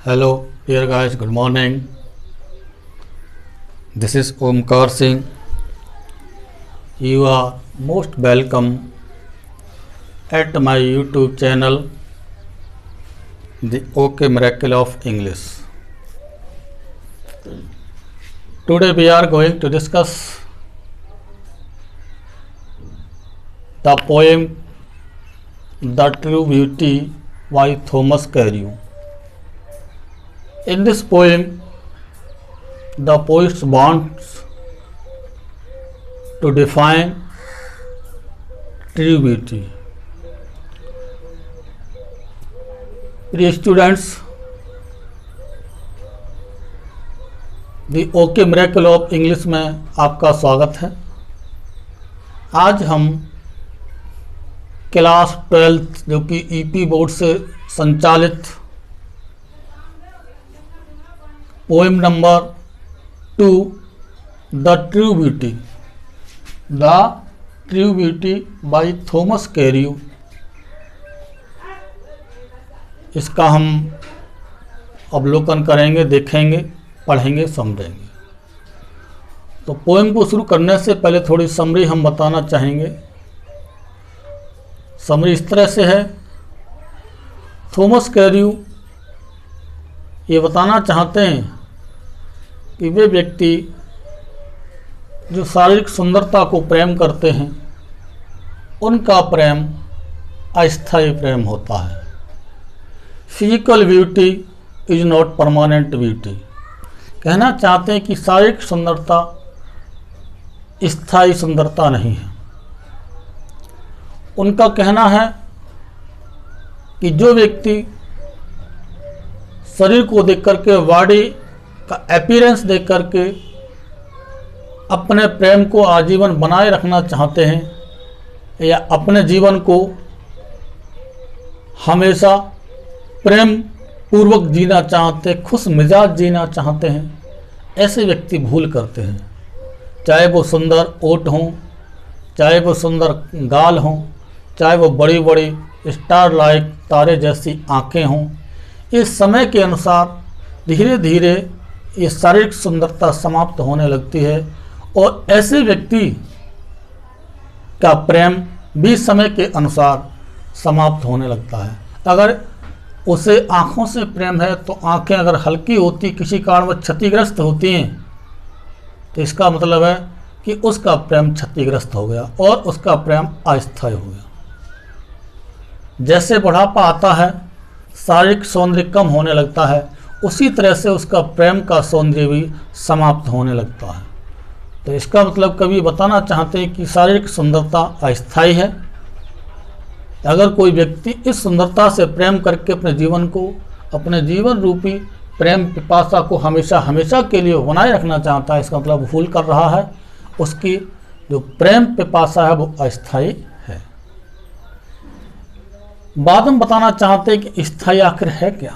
Hello, dear guys, good morning. This is Omkar Singh. You are most welcome at my YouTube channel, The OK Miracle of English. Today we are going to discuss the poem The True Beauty by Thomas Carlyle. In this poem, the poet wants to define true beauty. प्रिय students, the okay miracle of English में आपका स्वागत है। आज हम class 12 जो कि EP board से संचालित poem number 2 the true beauty by Thomas Carew, इसका हम अवलोकन करेंगे, देखेंगे, पढ़ेंगे, समझेंगे। तो पोएम को शुरू करने से पहले थोड़ी समरी हम बताना चाहेंगे। समरी इस तरह से है। थॉमस कैरयू ये बताना चाहते हैं कि वे व्यक्ति जो शारीरिक सुंदरता को प्रेम करते हैं, उनका प्रेम अस्थायी प्रेम होता है। Physical beauty is not permanent beauty. कहना चाहते हैं कि शारीरिक सुंदरता स्थायी सुंदरता नहीं है। उनका कहना है कि जो व्यक्ति शरीर को देख करके, बॉडी का अपीयरेंस देख करके अपने प्रेम को आजीवन बनाए रखना चाहते हैं या अपने जीवन को हमेशा प्रेम पूर्वक जीना चाहते, खुश मिजाज जीना चाहते हैं, ऐसे व्यक्ति भूल करते हैं। चाहे वो सुंदर ओठ हों, चाहे वो सुंदर गाल हों, चाहे वो बड़ी बड़ी स्टार लाइक तारे जैसी आँखें हों, इस समय के अनुसार धीरे धीरे ये शारीरिक सुंदरता समाप्त होने लगती है और ऐसे व्यक्ति का प्रेम भी समय के अनुसार समाप्त होने लगता है। अगर उसे आँखों से प्रेम है तो आँखें अगर हल्की होती, किसी कारणवश क्षतिग्रस्त होती हैं, तो इसका मतलब है कि उसका प्रेम क्षतिग्रस्त हो गया और उसका प्रेम अस्थायी हो गया। जैसे बुढ़ापा आता है, शारीरिक सौंदर्य कम होने लगता है, उसी तरह से उसका प्रेम का सौंदर्य भी समाप्त होने लगता है। तो इसका मतलब कवि बताना चाहते हैं कि शारीरिक सुंदरता अस्थायी है। अगर कोई व्यक्ति इस सुंदरता से प्रेम करके अपने जीवन को, अपने जीवन रूपी प्रेम पिपासा को हमेशा हमेशा के लिए बनाए रखना चाहता है, इसका मतलब भूल कर रहा है। उसकी जो प्रेम पिपासा है वो अस्थायी है। बाद में बताना चाहते हैं कि स्थायी आखिर है क्या।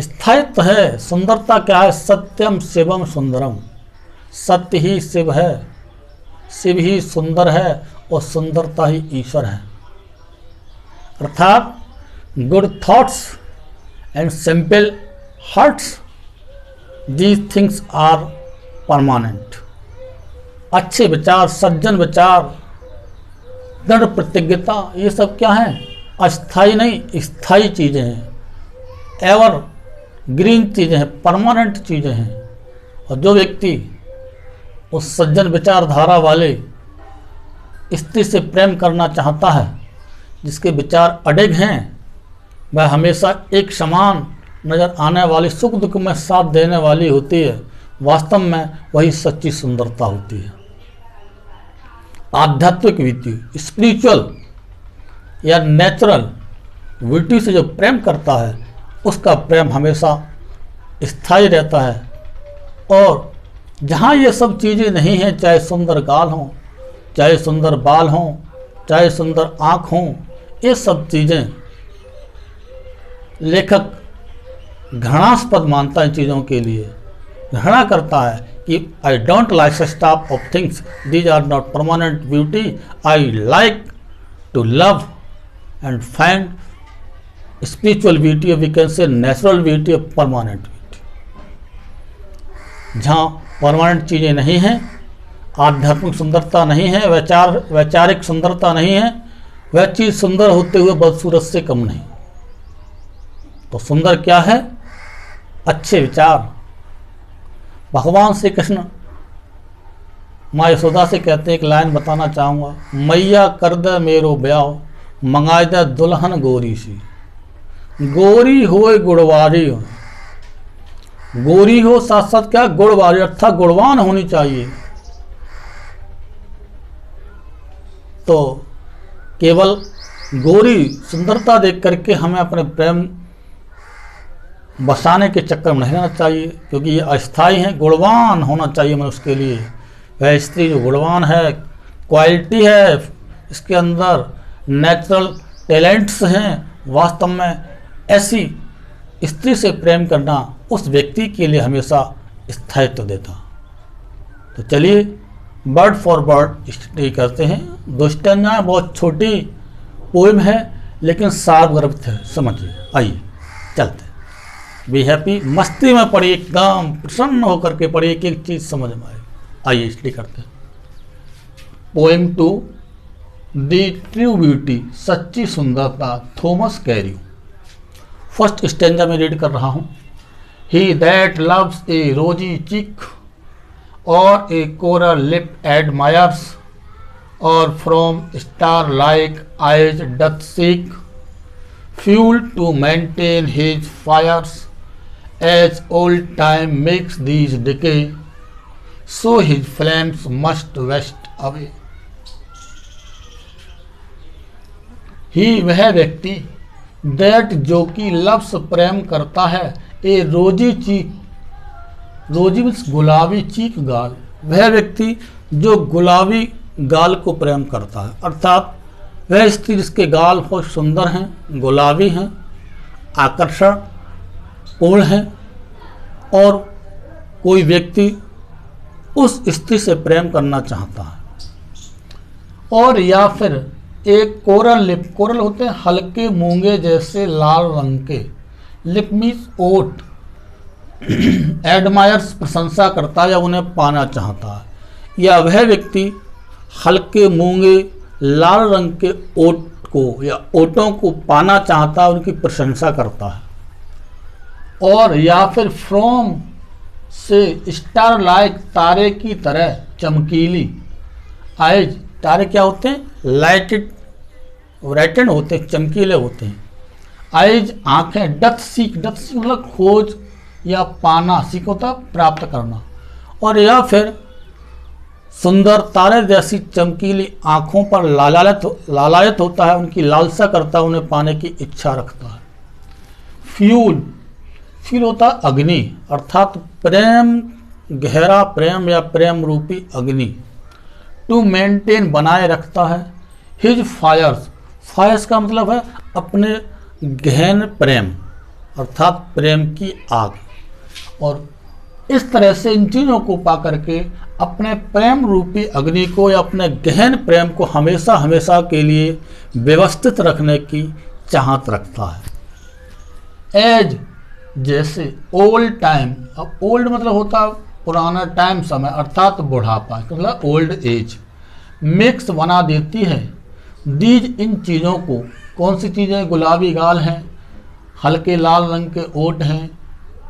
स्थायित्व है, सुंदरता क्या है। सत्यम शिवम सुंदरम, सत्य ही शिव है, शिव ही सुंदर है और सुंदरता ही ईश्वर है। अर्थात good thoughts and simple hearts, these things are permanent. अच्छे विचार, सज्जन विचार, दृढ़ प्रतिज्ञता, ये सब क्या है? अस्थायी नहीं, स्थायी चीज़ें हैं, एवर ग्रीन चीज़ें हैं, परमानेंट चीज़ें हैं। और जो व्यक्ति उस सज्जन विचारधारा वाले स्त्री से प्रेम करना चाहता है, जिसके विचार अडिग हैं, वह हमेशा एक समान नज़र आने वाली, सुख दुख में साथ देने वाली होती है। वास्तव में वही सच्ची सुंदरता होती है। आध्यात्मिक ब्यूटी, स्पिरिचुअल या नेचुरल ब्यूटी से जो प्रेम करता है, उसका प्रेम हमेशा स्थायी रहता है। और जहाँ ये सब चीज़ें नहीं हैं, चाहे सुंदर गाल हों, चाहे सुंदर बाल हों, चाहे सुंदर आँख हों, ये सब चीज़ें लेखक घृणास्पद मानता है। चीज़ों के लिए घृणा करता है कि I don't like such type of things, these are not permanent beauty, I like to love and find spiritual beauty, we can say natural beauty, permanent beauty. जहाँ परमानेंट चीज़ें नहीं हैं, आध्यात्मिक सुंदरता नहीं है, वैचारिक सुंदरता नहीं है, वह चीज़ सुंदर होते हुए बदसूरत से कम नहीं। तो सुंदर क्या है? अच्छे विचार। भगवान श्री कृष्ण माँ यशोदा से कहते हैं, एक लाइन बताना चाहूँगा, मैया कर दे मेरो ब्याह, मंगाए दे दुल्हन गोरी सी। गोरी होए गुड़वारी हो, गोरी हो साथ साथ क्या, गुड़वारी, अर्थात गुणवान होनी चाहिए। तो केवल गोरी सुंदरता देख करके हमें अपने प्रेम बसाने के चक्कर में नहीं रहना चाहिए, क्योंकि ये अस्थायी हैं। गुणवान होना चाहिए मैं उसके लिए, वह स्त्री जो गुणवान है, क्वालिटी है, इसके अंदर नेचुरल टैलेंट्स हैं। वास्तव में ऐसी स्त्री से प्रेम करना उस व्यक्ति के लिए हमेशा स्थायित्व देता। तो चलिए बर्ड फॉर बर्ड स्टडी करते हैं। दो स्टैंजाएं, बहुत छोटी पोएम है लेकिन सारगर्भित है, समझिए। आइए चलते हैं। बी हैप्पी, मस्ती में पढ़िए, एकदम प्रसन्न होकर के पढ़िए, एक एक चीज़ समझ में आए। आइए स्टडी करते हैं। पोएम 2, द ट्रू ब्यूटी, सच्ची सुंदरता, थॉमस कैरी। फर्स्ट स्टैंजा में रीड कर रहा हूँ। ही that loves A rosy cheek और ए कोरल लिप एडमायर्स, और from star like eyes doth seek fuel to maintain his fires, as old time makes these decay, so his flames must waste away. ही वह व्यक्ति, that जो कि loves प्रेम करता है, ए रोजी चीक, रोजी मीन्स गुलाबी, चीक गाल, वह व्यक्ति जो गुलाबी गाल को प्रेम करता है, अर्थात वह स्त्री जिसके गाल बहुत सुंदर हैं, गुलाबी हैं, आकर्षण पूर्ण हैं, और कोई व्यक्ति उस स्त्री से प्रेम करना चाहता है। और या फिर एक कोरल लिप, कोरल होते हैं हल्के मूंगे जैसे लाल रंग के, लिप मीन्स ओठ, एडमायर्स प्रशंसा करता है या उन्हें पाना चाहता है। या वह व्यक्ति हल्के मूंगे लाल रंग के ओठ को या ओठों को पाना चाहता है, उनकी प्रशंसा करता है। और या फिर फ्रॉम से, स्टार लाइक, तारे की तरह चमकीली, आइज, तारे क्या होते हैं? लाइटेड होते हैं, चमकीले होते हैं। आइज आंखें, डथ सीक मतलब खोज या पाना, सीख होता प्राप्त करना। और या फिर सुंदर तारे जैसी चमकीली आंखों पर लालायत होता है, उनकी लालसा करता है, उन्हें पाने की इच्छा रखता है। फ्यूल होता है अग्नि, अर्थात प्रेम, गहरा प्रेम या प्रेम रूपी अग्नि। टू मेंटेन बनाए रखता है। हिज फायर्स का मतलब है अपने गहन प्रेम, अर्थात प्रेम की आग। और इस तरह से इन चीज़ों को पा करके अपने प्रेम रूपी अग्नि को या अपने गहन प्रेम को हमेशा हमेशा के लिए व्यवस्थित रखने की चाहत रखता है। एज जैसे, ओल्ड टाइम, अब ओल्ड मतलब होता है पुराना, टाइम समय अर्थात बुढ़ापा, मतलब ओल्ड एज। मिक्स बना देती है। दीज इन चीज़ों को, कौन सी चीज़ें? गुलाबी गाल हैं, हल्के लाल रंग के ओठ हैं,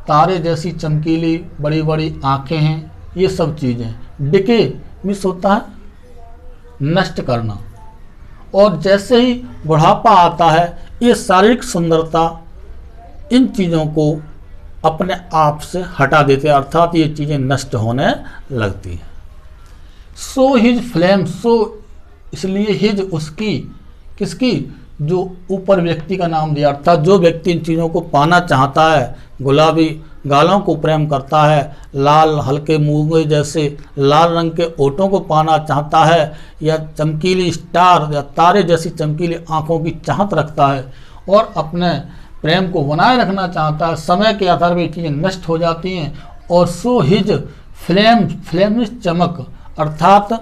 तारे जैसी चमकीली बड़ी बड़ी आँखें हैं, ये सब चीज़ें। डिके मिस होता है नष्ट करना। और जैसे ही बुढ़ापा आता है, ये शारीरिक सुंदरता इन चीज़ों को अपने आप से हटा देते हैं, अर्थात ये चीज़ें नष्ट होने लगती हैं। सो हिज फ्लेम, सो इसलिए हिज उसकी, किसकी? जो ऊपर व्यक्ति का नाम दिया, अर्थात जो व्यक्ति इन चीज़ों को पाना चाहता है, गुलाबी गालों को प्रेम करता है, लाल हल्के मूंगे जैसे लाल रंग के ओठों को पाना चाहता है, या चमकीली स्टार या तारे जैसी चमकीली आँखों की चाहत रखता है, और अपने प्रेम को बनाए रखना चाहता है। समय के आधार पर चीज़ें नष्ट हो जाती हैं। और सो हिज फ्लेम चमक, अर्थात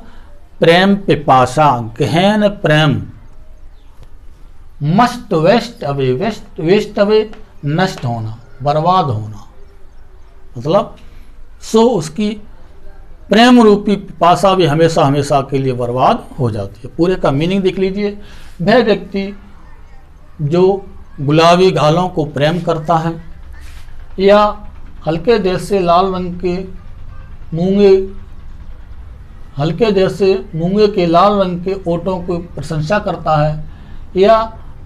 प्रेम पिपासा, गहन प्रेम must waste away, waste away नष्ट होना, बर्बाद होना, मतलब सो उसकी प्रेम रूपी पिपासा भी हमेशा हमेशा के लिए बर्बाद हो जाती है। पूरे का मीनिंग देख लीजिए। वह व्यक्ति जो गुलाबी घालों को प्रेम करता है या हल्के जैसे लाल रंग के मूंगे, हल्के जैसे मूंगे के लाल रंग के ओठों को प्रशंसा करता है या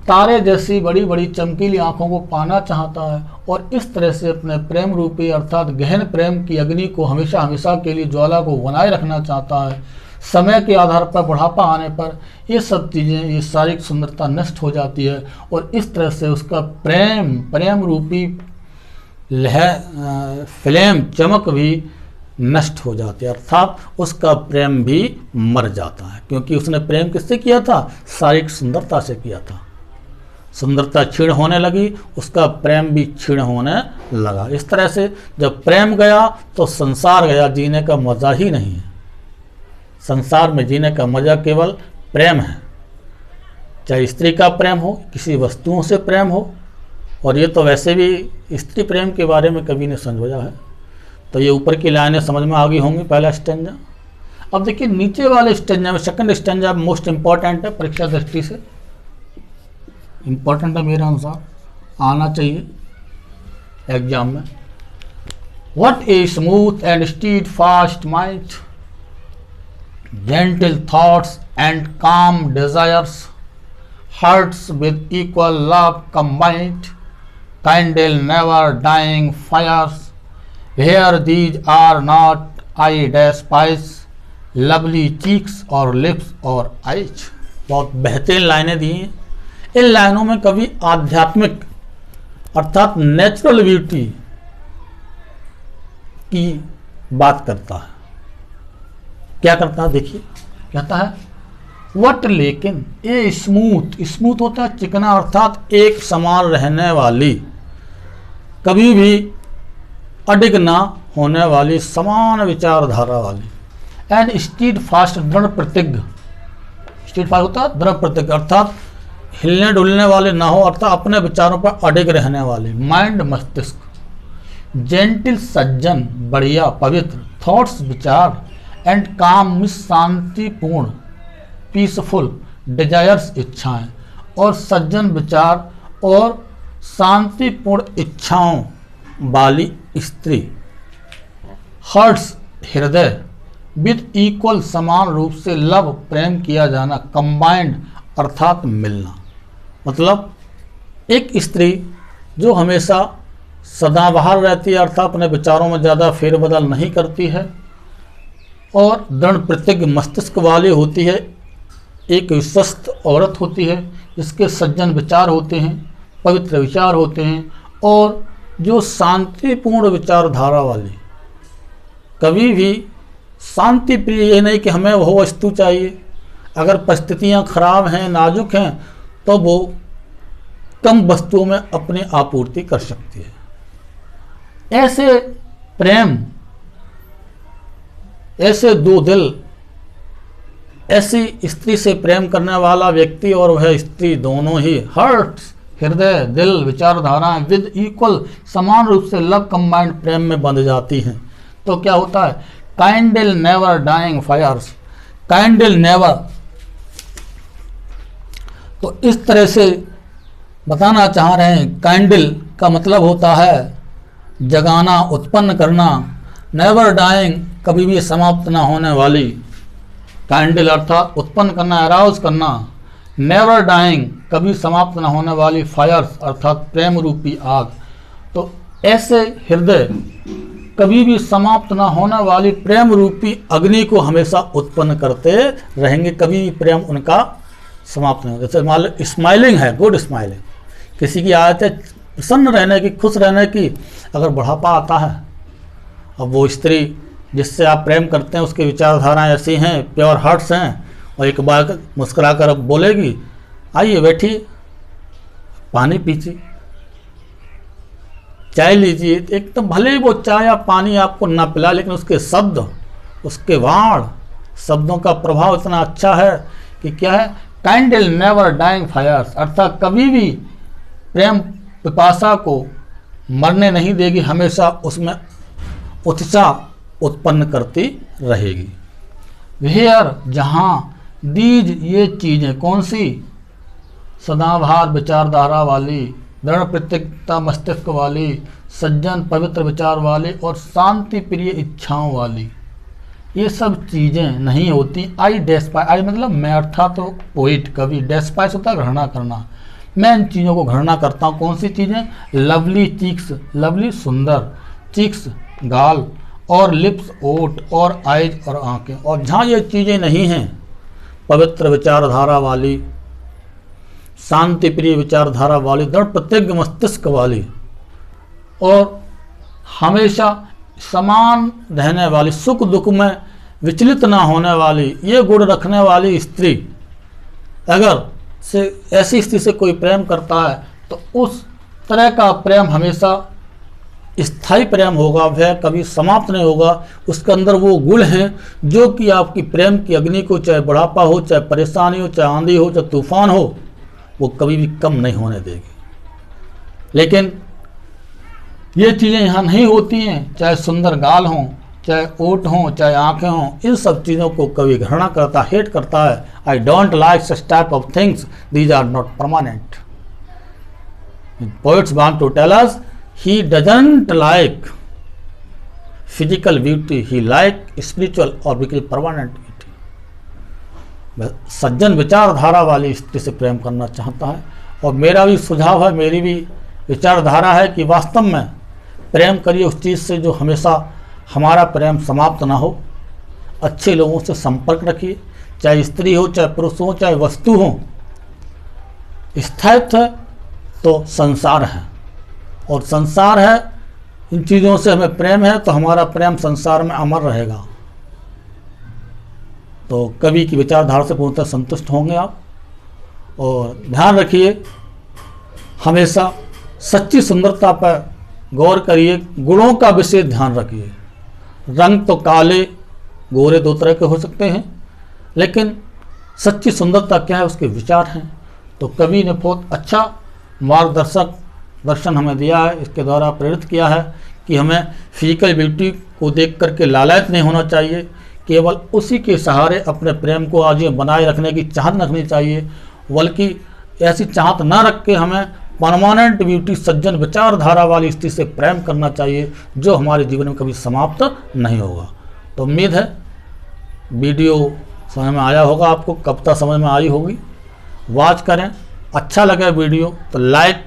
तारे जैसी बड़ी बड़ी चमकीली आंखों को पाना चाहता है और इस तरह से अपने प्रेम रूपी अर्थात गहन प्रेम की अग्नि को हमेशा हमेशा के लिए ज्वाला को बनाए रखना चाहता है, समय के आधार पर बुढ़ापा आने पर ये सब चीज़ें, ये शारीरिक सुंदरता नष्ट हो जाती है और इस तरह से उसका प्रेम रूपी फ्लेम चमक भी नष्ट हो जाती है, अर्थात उसका प्रेम भी मर जाता है, क्योंकि उसने प्रेम किससे किया था? शारीरिक सुंदरता से किया था। सुंदरता क्षीण होने लगी, उसका प्रेम भी क्षीण होने लगा। इस तरह से जब प्रेम गया तो संसार गया, जीने का मज़ा ही नहीं है। संसार में जीने का मज़ा केवल प्रेम है, चाहे स्त्री का प्रेम हो, किसी वस्तुओं से प्रेम हो, और ये तो वैसे भी स्त्री प्रेम के बारे में कभी नहीं समझा है। तो ये ऊपर की लाइनें समझ में आ गई होंगी, पहला स्टेंजा। अब देखिए नीचे वाले स्टेंजा में, सेकंड स्टेंजा मोस्ट इंपॉर्टेंट है, परीक्षा दृष्टि से इंपॉर्टेंट है, मेरे अनुसार आना चाहिए एग्जाम में। What a smooth and stead fast mind, gentle thoughts and calm desires, hearts with equal love combined, kindle never dying fires, where these are not I despise, lovely cheeks or lips or eyes। बहुत बेहतरीन लाइनें दी हैं। इन लाइनों में कवि आध्यात्मिक अर्थात natural beauty की बात करता है। क्या करता है देखिए, कहता है वट लेकिन ए स्मूथ, स्मूथ होता है चिकना, अर्थात एक समान रहने वाली, कभी भी अडिग ना होने वाली, समान विचारधारा वाली, एंड स्टीड फास्ट दृढ़ प्रतिज्ञ, स्टीड फास्ट होता है दृढ़ प्रतिज्ञ, अर्थात हिलने डुलने वाले ना हो, अर्थात अपने विचारों पर अडिग रहने वाली, माइंड मस्तिष्क, जेंटिल सज्जन बढ़िया पवित्र, थॉट्स विचार, एंड काम शांतिपूर्ण पीसफुल, डिजायर्स इच्छाएं, और सज्जन विचार और शांतिपूर्ण इच्छाओं वाली स्त्री, हर्ट्स हृदय, विद इक्वल समान रूप से लव प्रेम किया जाना, कंबाइंड अर्थात मिलना, मतलब एक स्त्री जो हमेशा सदाबहार रहती है, अर्थात अपने विचारों में ज़्यादा फेरबदल नहीं करती है और दृढ़ प्रतिज्ञ मस्तिष्क वाली होती है, एक विश्वस्त औरत होती है जिसके सज्जन विचार होते हैं, पवित्र विचार होते हैं, और जो शांतिपूर्ण विचारधारा वाली, कभी भी शांति प्रिय, ये नहीं कि हमें वो वस्तु चाहिए, अगर परिस्थितियाँ खराब हैं, नाजुक हैं, तो वो कम वस्तुओं में अपनी आपूर्ति कर सकती है। ऐसे प्रेम, ऐसे दो दिल, ऐसी स्त्री से प्रेम करने वाला व्यक्ति और वह स्त्री दोनों ही हर्ट्स हृदय, दिल, विचारधाराएं विद इक्वल समान रूप से लव कंबाइंड प्रेम में बंध जाती हैं। तो क्या होता है? Kindle never dying fires, kindle never, तो इस तरह से बताना चाह रहे हैं। काइंडल का मतलब होता है जगाना, उत्पन्न करना, नेवर डाइंग कभी भी समाप्त ना होने वाली, काइंडल अर्थात उत्पन्न करना, अराउज करना, नेवर डाइंग कभी समाप्त ना होने वाली, फायर्स अर्थात प्रेम रूपी आग। तो ऐसे हृदय कभी भी समाप्त ना होने वाली प्रेम रूपी अग्नि को हमेशा उत्पन्न करते रहेंगे, कभी भी प्रेम उनका समाप्त नहीं होता। जैसे मान लो स्माइलिंग है, गुड स्माइलिंग, किसी की आदत है प्रसन्न रहने की, खुश रहने की, अगर बुढ़ापा आता है, अब वो स्त्री जिससे आप प्रेम करते हैं उसकी विचारधाराएं ऐसी हैं, प्योर हार्ट्स हैं, और एक बार मुस्कुरा कर अब बोलेगी आइए बैठिए, पानी पीजिए, चाय लीजिए, एकदम भले ही वो चाय या पानी आपको ना पिला, लेकिन उसके शब्द, उसके वाण, शब्दों का प्रभाव इतना अच्छा है कि क्या है, कैंडल नेवर डाइंग फायर्स, अर्थात कभी भी प्रेम पिपासा को मरने नहीं देगी, हमेशा उसमें उत्साह उत्पन्न करती रहेगी। वेयर, जहाँ, दीज, ये चीज़ें, कौन सी, सदाबहार विचारधारा वाली, दृढ़ प्रतिज्ञता मस्तिष्क वाली, सज्जन पवित्र विचार वाली और शांति प्रिय इच्छाओं वाली, ये सब चीज़ें नहीं होती। आई डेस्पाइस, आई मतलब मैं, अर्थात तो पोइट कवि, डेस्पाइस होता है घृणा करना, मैं इन चीज़ों को घृणा करता हूँ। कौन सी चीज़ें? लवली चीक्स, लवली सुंदर, चीक्स गाल, और लिप्स ओट, और आइज और आंखें, और जहाँ ये चीज़ें नहीं हैं, पवित्र विचारधारा वाली, शांति प्रिय विचारधारा वाली, दृढ़ प्रतिज्ञ मस्तिष्क वाली, और हमेशा समान रहने वाली, सुख दुख में विचलित ना होने वाली, ये गुण रखने वाली स्त्री, अगर से ऐसी स्त्री से कोई प्रेम करता है तो उस तरह का प्रेम हमेशा स्थायी प्रेम होगा, वह कभी समाप्त नहीं होगा। उसके अंदर वो गुण हैं जो कि आपकी प्रेम की अग्नि को, चाहे बुढ़ापा हो, चाहे परेशानी हो, चाहे आंधी हो, चाहे तूफान हो, वो कभी भी कम नहीं होने देगी। लेकिन ये चीज़ें यहाँ नहीं होती हैं, चाहे सुंदर गाल हों, चाहे ओठ हों, चाहे आंखें हों, इन सब चीज़ों को कभी घृणा करता, हेट करता है। I don't like such type of things, these are not permanent. Poets want to tell us he doesn't like physical beauty, he like spiritual और बिल्कुल परमानेंट ब्यूटी। सज्जन विचारधारा वाली स्त्री से प्रेम करना चाहता है, और मेरा भी सुझाव है, मेरी भी विचारधारा है कि वास्तव में प्रेम करिए उस चीज़ से जो हमेशा हमारा प्रेम समाप्त ना हो। अच्छे लोगों से संपर्क रखिए, चाहे स्त्री हो, चाहे पुरुष हो, चाहे वस्तु हो। स्थायित्व है तो संसार है, और संसार है, इन चीज़ों से हमें प्रेम है तो हमारा प्रेम संसार में अमर रहेगा। तो कवि की विचारधारा से पूर्णतः संतुष्ट होंगे आप। और ध्यान रखिए, हमेशा सच्ची सुंदरता पर गौर करिए, गुणों का विशेष ध्यान रखिए। रंग तो काले गोरे दो तरह के हो सकते हैं, लेकिन सच्ची सुंदरता क्या है, उसके विचार हैं। तो कवि ने बहुत अच्छा मार्गदर्शक दर्शन हमें दिया है, इसके द्वारा प्रेरित किया है कि हमें फिजिकल ब्यूटी को देख करके लालायित नहीं होना चाहिए, केवल उसी के सहारे अपने प्रेम को आजीवन बनाए रखने की चाहत रखनी चाहिए, बल्कि ऐसी चाहत ना रख के हमें परमानेंट ब्यूटी, सज्जन विचारधारा वाली स्त्री से प्रेम करना चाहिए, जो हमारे जीवन में कभी समाप्त नहीं होगा। तो उम्मीद है वीडियो समझ में आया होगा, आपको कविता समझ में आई होगी। वॉच करें, अच्छा लगे वीडियो तो लाइक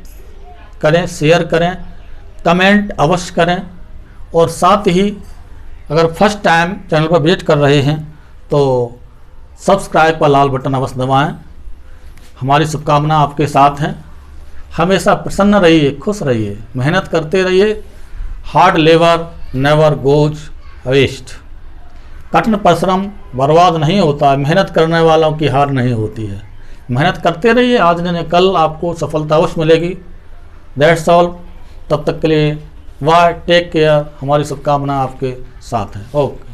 करें, शेयर करें, कमेंट अवश्य करें, और साथ ही अगर फर्स्ट टाइम चैनल पर विजिट कर रहे हैं तो सब्सक्राइब का लाल बटन अवश्य दबाएं। हमारी शुभकामना आपके साथ हैं। हमेशा प्रसन्न रहिए, खुश रहिए, मेहनत करते रहिए। Hard labour never goes waste. कठिन परिश्रम बर्बाद नहीं होता है, मेहनत करने वालों की हार नहीं होती है। मेहनत करते रहिए, आज नहीं कल आपको सफलता अवश्य मिलेगी। That's all. तब तक के लिए बाय, टेक केयर। हमारी शुभकामना आपके साथ है। ओके।